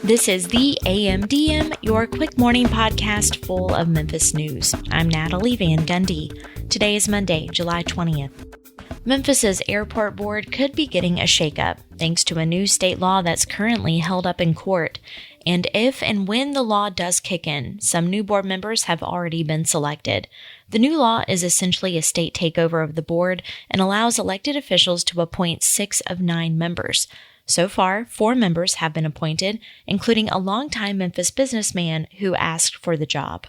This is the AMDM, your quick morning podcast full of Memphis news. I'm Natalie Van Gundy. Today is Monday, July 20th. Memphis's airport board could be getting a shakeup thanks to a new state law that's currently held up in court. And if and when the law does kick in, some new board members have already been selected. The new law is essentially a state takeover of the board and allows elected officials to appoint 6 of 9 members. So far, 4 members have been appointed, including a longtime Memphis businessman who asked for the job.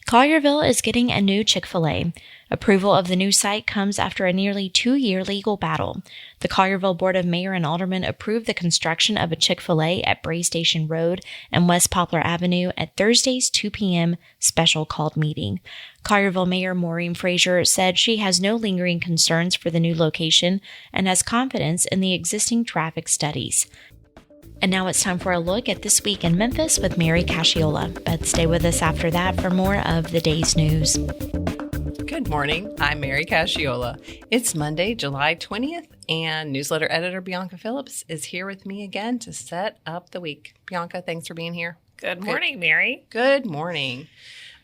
Collierville is getting a new Chick-fil-A. Approval of the new site comes after a nearly 2-year legal battle. The Collierville Board of Mayor and Aldermen approved the construction of a Chick-fil-A at Bray Station Road and West Poplar Avenue at Thursday's 2 p.m. special called meeting. Collierville Mayor Maureen Frazier said she has no lingering concerns for the new location and has confidence in the existing traffic studies. And now it's time for a look at This Week in Memphis with Mary Casciola. But stay with us after that for more of the day's news. Good morning. I'm Mary Casciola. It's Monday, July 20th, and newsletter editor Bianca Phillips is here with me again to set up the week. Bianca, thanks for being here. Good morning, Mary. Good morning.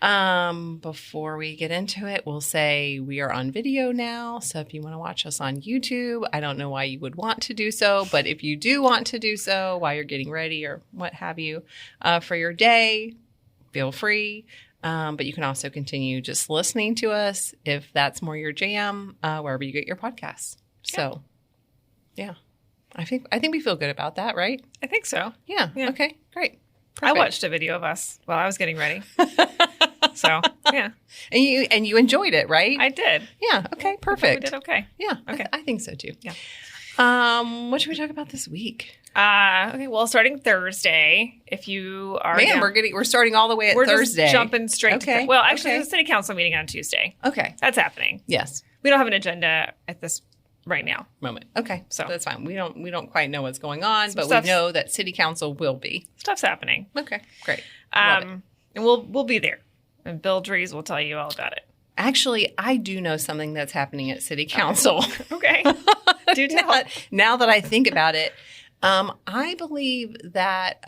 Before we get into it, we'll say we are on video now. So if you want to watch us on YouTube, I don't know why you would want to do so, but if you do want to do so while you're getting ready or what have you for your day, feel free. But you can also continue just listening to us if that's more your jam, wherever you get your podcasts. So, yeah, I think we feel good about that, right? I think so. Yeah. Okay. Great. Perfect. I watched a video of us while I was getting ready. So, yeah. And you enjoyed it, right? I did. Yeah. Okay. Perfect. We did okay. Yeah. Okay. I think so too. Yeah. What should we talk about this week? Okay. Well, starting Thursday, if you are we're starting all the way at Thursday. Just jumping straight. Okay. Well, actually, there's a city council meeting on Tuesday. Okay. That's happening. Yes. We don't have an agenda at this right now. Moment. Okay. So that's fine. We don't quite know what's going on, but we know that city council will be. Stuff's happening. Okay. Great. And we'll be there. And Bill Dries will tell you all about it. Actually, I do know something that's happening at city council. Okay. Do tell. Now that I think about it, I believe that,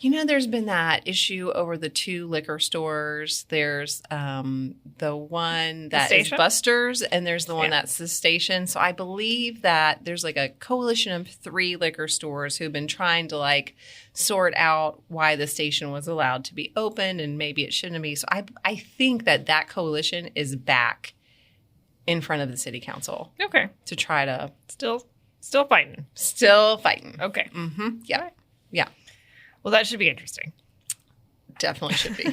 there's been that issue over the 2 liquor stores. There's the one that is Buster's, and there's the one that's the station. So I believe that there's like a coalition of 3 liquor stores who've been trying to sort out why the station was allowed to be open and maybe it shouldn't be. So I think that coalition is back in front of the city council. Okay. To try to Still fighting. Still fighting. Okay. Mm-hmm. Yeah. Right. Yeah. Well, that should be interesting. Definitely should be.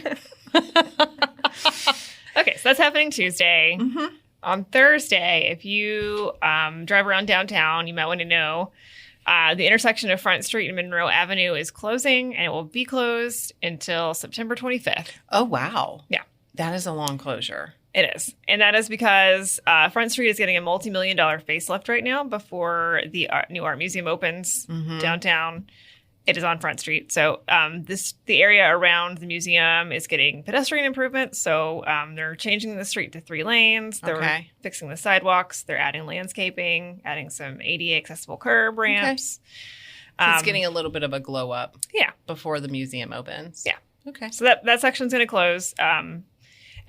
Okay, so that's happening Tuesday. Mm-hmm. On Thursday, if you drive around downtown, you might want to know the intersection of Front Street and Monroe Avenue is closing, and it will be closed until September 25th. Oh, wow. Yeah. That is a long closure. It is. And that is because Front Street is getting a multi-million-dollar facelift right now before the new art museum opens downtown. It is on Front Street. So the area around the museum is getting pedestrian improvements. So they're changing the street to 3 lanes. They're fixing the sidewalks. They're adding landscaping, adding some ADA accessible curb ramps. Okay. So it's getting a little bit of a glow up. Yeah. Before the museum opens. Yeah. Okay. So that section's going to close.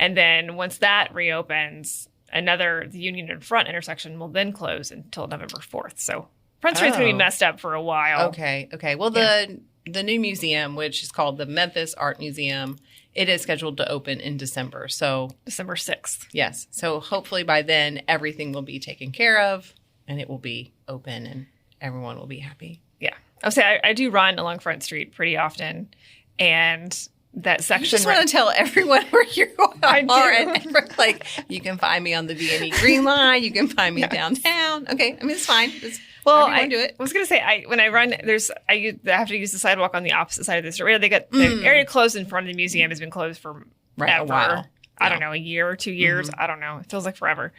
And then once that reopens, the Union and Front intersection will then close until November 4th. So Front Street's going to be messed up for a while. Okay. Well, the new museum, which is called the Memphis Art Museum, it is scheduled to open in December. So December 6th. Yes. So hopefully by then everything will be taken care of and it will be open and everyone will be happy. Yeah. I'll say I do run along Front Street pretty often, and that section. You just want to tell everyone where you are. And you can find me on the V&E Green Line. You can find me downtown. Okay. I mean, it's fine. I do it. I was going to say, when I run, I have to use the sidewalk on the opposite side of the street. They got the area closed in front of the museum has been closed for a while. I don't know, a year or 2 years. I don't know. It feels like forever.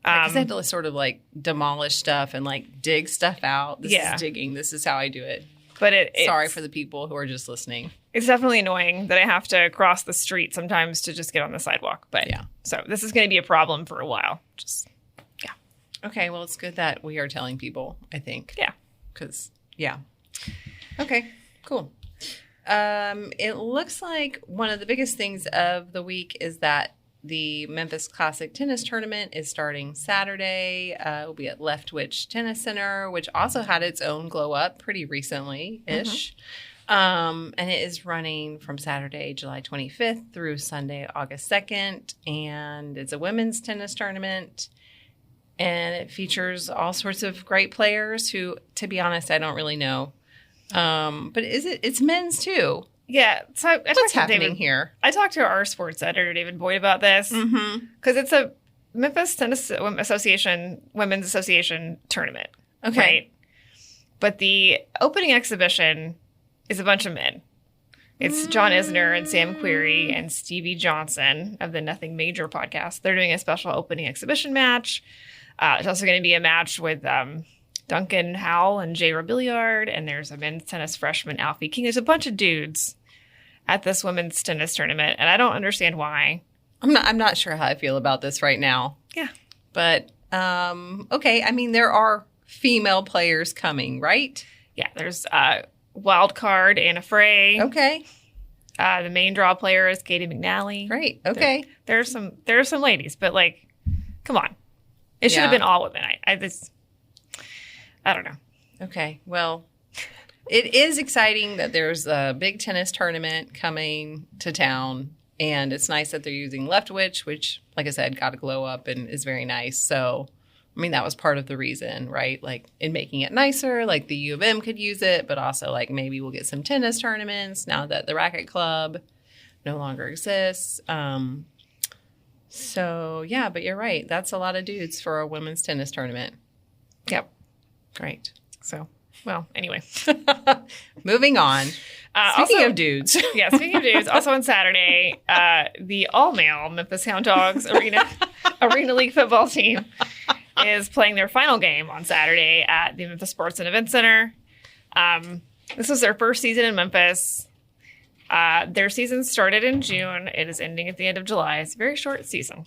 Because they had to sort of demolish stuff and dig stuff out. This is digging. This is how I do it. But sorry for the people who are just listening. It's definitely annoying that I have to cross the street sometimes to just get on the sidewalk. But so this is going to be a problem for a while. Okay, well, it's good that we are telling people, I think. Yeah. Because, yeah. Okay, cool. It looks like one of the biggest things of the week is that the Memphis Classic Tennis Tournament is starting Saturday. It will be at Leftwich Tennis Center, which also had its own glow up pretty recently-ish. And it is running from Saturday, July 25th through Sunday, August 2nd. And it's a women's tennis tournament. And it features all sorts of great players who, to be honest, I don't really know. But it's men's too. Yeah. So What's happening here? I talked to our sports editor, David Boyd, about this. Because it's a Memphis Tennis Association, Women's Association tournament. Okay. Right? But the opening exhibition is a bunch of men. It's John Isner and Sam Query and Stevie Johnson of the Nothing Major podcast. They're doing a special opening exhibition match. It's also going to be a match with Duncan Howell and Jay Robilliard, and there's a men's tennis freshman, Alfie King. There's a bunch of dudes at this women's tennis tournament, and I don't understand why. I'm not sure how I feel about this right now. Yeah. But, okay. I mean, there are female players coming, right? Yeah, there's wild card Anna Frey. Okay. The main draw player is Katie McNally. Great. Okay. There are some ladies, but like, come on. It should have been all women. I don't know. Okay. Well, it is exciting that there's a big tennis tournament coming to town. And it's nice that they're using Leftwich, which, like I said, got a glow up and is very nice. So, I mean, that was part of the reason, right? Like, in making it nicer, like the U of M could use it, but also, like, maybe we'll get some tennis tournaments now that the Racket Club no longer exists. So, yeah, but you're right. That's a lot of dudes for a women's tennis tournament. Yep. Great. So, well, anyway. Moving on. Speaking of dudes. Yeah, speaking of dudes, also on Saturday, the all-male Memphis Hound Dogs Arena League football team is playing their final game on Saturday at the Memphis Sports and Event Center. This was their first season in Memphis. Their season started in June. It is ending at the end of July. It's a very short season.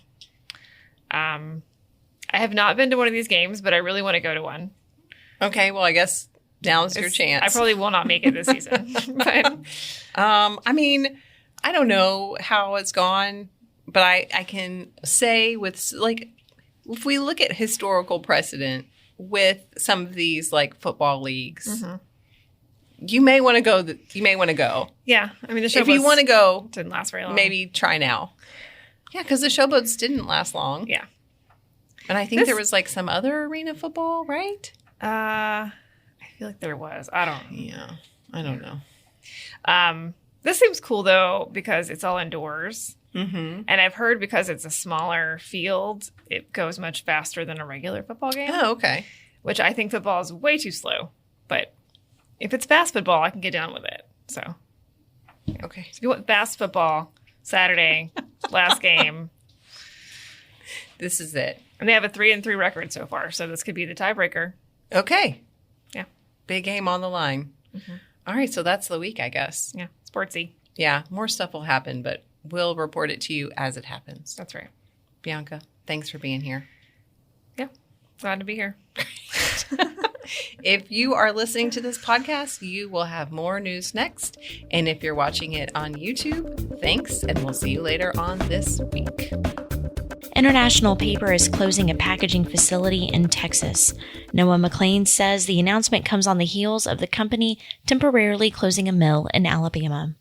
I have not been to one of these games, but I really want to go to one. Okay, well, I guess now's your chance. I probably will not make it this season. But I mean, I don't know how it's gone, but I can say with, like, if we look at historical precedent with some of these, like, football leagues, you may want to go. You may want to go. Yeah. I mean, the Showboats if you want to go, didn't last very long. Maybe try now. Yeah, because the Showboats didn't last long. Yeah. And I think there was, like, some other arena football, right? I feel like there was. I don't. Yeah. I don't know. This seems cool, though, because it's all indoors. Mm-hmm. And I've heard because it's a smaller field, it goes much faster than a regular football game. Oh, okay. Which I think football is way too slow. But if it's fast football, I can get down with it. So, okay. If you want fast football, Saturday, last game. This is it. And they have a 3-3 record so far, so this could be the tiebreaker. Okay. Yeah. Big game on the line. Mm-hmm. All right, so that's the week, I guess. Yeah, sportsy. Yeah, more stuff will happen, but we'll report it to you as it happens. That's right. Bianca, thanks for being here. Yeah, glad to be here. If you are listening to this podcast, you will have more news next. And if you're watching it on YouTube, thanks, and we'll see you later on This Week. International Paper is closing a packaging facility in Texas. Noah McLean says the announcement comes on the heels of the company temporarily closing a mill in Alabama.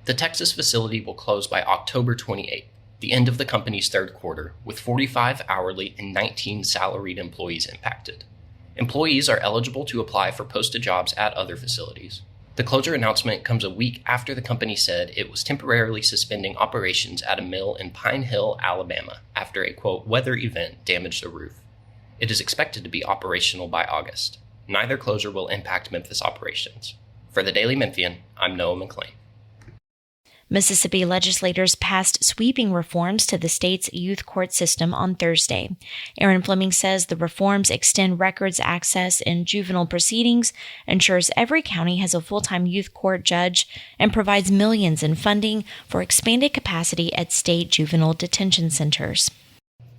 The Texas facility will close by October 28th, the end of the company's third quarter, with 45 hourly and 19 salaried employees impacted. Employees are eligible to apply for posted jobs at other facilities. The closure announcement comes a week after the company said it was temporarily suspending operations at a mill in Pine Hill, Alabama, after a, quote, weather event damaged a roof. It is expected to be operational by August. Neither closure will impact Memphis operations. For the Daily Memphian, I'm Noah McLean. Mississippi legislators passed sweeping reforms to the state's youth court system on Thursday. Aaron Fleming says the reforms extend records access in juvenile proceedings, ensures every county has a full-time youth court judge, and provides millions in funding for expanded capacity at state juvenile detention centers.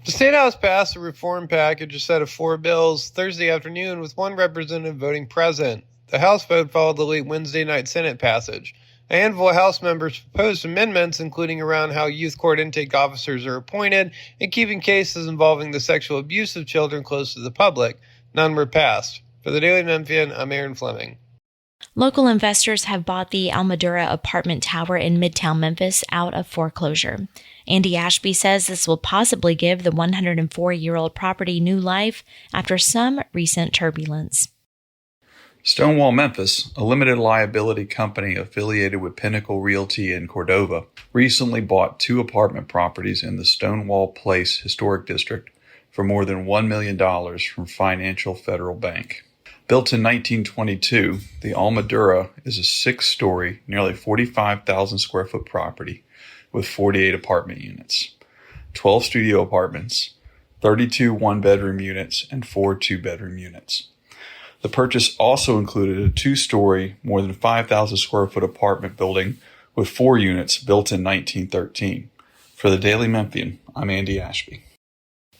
The State House passed a reform package, a set of 4 bills, Thursday afternoon with one representative voting present. The House vote followed the late Wednesday night Senate passage. A handful of House members proposed amendments, including around how youth court intake officers are appointed and keeping cases involving the sexual abuse of children close to the public. None were passed. For the Daily Memphian, I'm Aaron Fleming. Local investors have bought the Almadura apartment tower in Midtown Memphis out of foreclosure. Andy Ashby says this will possibly give the 104-year-old property new life after some recent turbulence. Stonewall Memphis, a limited liability company affiliated with Pinnacle Realty in Cordova, recently bought 2 apartment properties in the Stonewall Place Historic District for more than $1 million from Financial Federal Bank. Built in 1922, the Almadura is a 6-story, nearly 45,000 square foot property with 48 apartment units, 12 studio apartments, 32 one-bedroom units, and 4 two-bedroom units. The purchase also included a 2-story, more than 5,000 square foot apartment building with 4 units built in 1913. For the Daily Memphian, I'm Andy Ashby.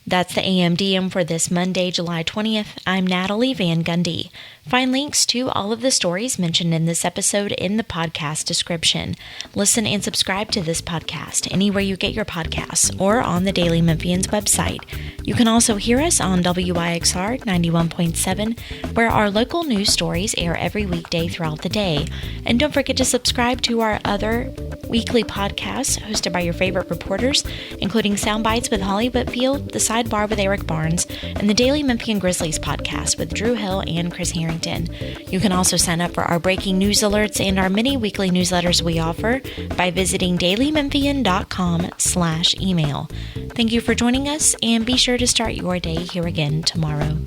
That's the AMDM for this Monday, July 20th. I'm Natalie Van Gundy. Find links to all of the stories mentioned in this episode in the podcast description. Listen and subscribe to this podcast anywhere you get your podcasts or on the Daily Memphian's website. You can also hear us on WYXR 91.7, where our local news stories air every weekday throughout the day. And don't forget to subscribe to our other weekly podcasts hosted by your favorite reporters, including Soundbites with Holly Whitfield, The Sidebar with Eric Barnes, and the Daily Memphian Grizzlies podcast with Drew Hill and Chris Harrington. You can also sign up for our breaking news alerts and our many weekly newsletters we offer by visiting dailymemphian.com/email. Thank you for joining us, and be sure to start your day here again tomorrow.